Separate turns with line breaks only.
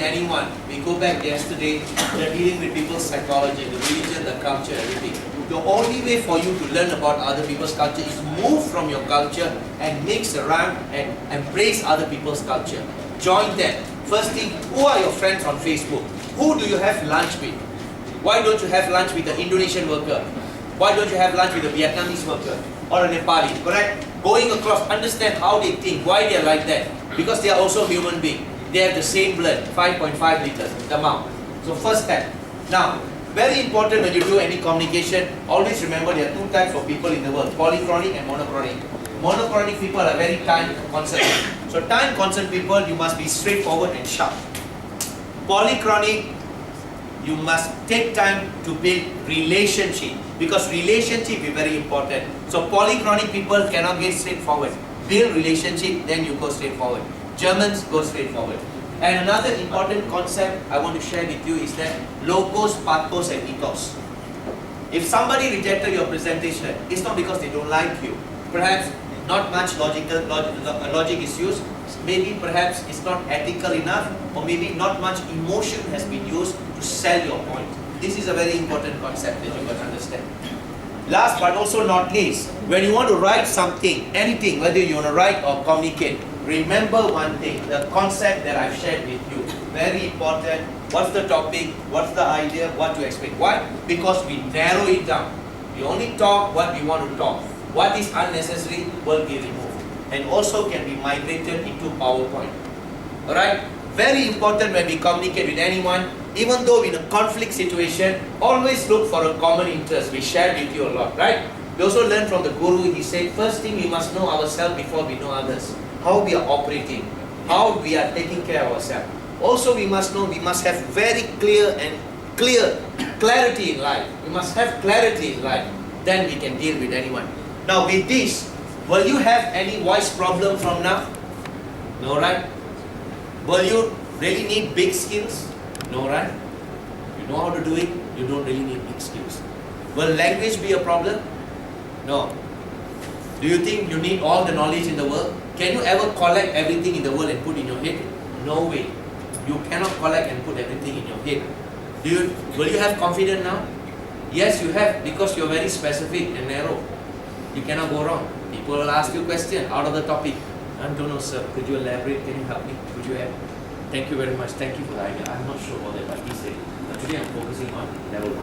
with anyone, we go back yesterday, we are dealing with people's psychology, the religion, the culture, everything. The only way for you to learn about other people's culture is move from your culture and mix around and embrace other people's culture. Join them. First thing, who are your friends on Facebook? Who do you have lunch with? Why don't you have lunch with an Indonesian worker? Why don't you have lunch with a Vietnamese worker? Or a Nepali, correct? Going across, understand how they think, why they are like that. Because they are also human beings. They have the same blood, 5.5 liters, the amount. So first step. Now, very important when you do any communication, always remember there are two types of people in the world, polychronic and monochronic. Monochronic people are very time concerned. So time concerned people, you must be straightforward and sharp. Polychronic, you must take time to build relationship, because relationship is very important. So polychronic people cannot get straightforward. Build relationship, then you go straightforward. Germans go straightforward. And another important concept I want to share with you is that logos, pathos and ethos. If somebody rejected your presentation, it's not because they don't like you. Perhaps not much logic is used. Maybe perhaps it's not ethical enough, or maybe not much emotion has been used to sell your point. This is a very important concept that you must understand. Last but also not least, when you want to write something, anything, whether you want to write or communicate, remember one thing, the concept that I've shared with you. Very important. What's the topic? What's the idea? What to expect? Why? Because we narrow it down. We only talk what we want to talk. What is unnecessary will be removed. And also can be migrated into PowerPoint. Alright? Very important when we communicate with anyone, even though in a conflict situation, always look for a common interest. We shared with you a lot, right? We also learned from the Guru, he said, first thing we must know ourselves before we know others. How we are operating, how we are taking care of ourselves. Also we must know, we must have very clarity in life. We must have clarity in life. Then we can deal with anyone. Now with this, will you have any voice problem from now? No, right? Will you really need big skills? No, right? You know how to do it, you don't really need big skills. Will language be a problem? No. Do you think you need all the knowledge in the world? Can you ever collect everything in the world and put in your head? No way. You cannot collect and put everything in your head. Will you have confidence now? Yes, you have, because you're very specific and narrow. You cannot go wrong. People will ask you questions out of the topic. I don't know, sir. Could you elaborate? Can you help me? Could you help? Thank you very much. Thank you for the idea. I'm not sure about that, but he said. But today I'm focusing on level 1.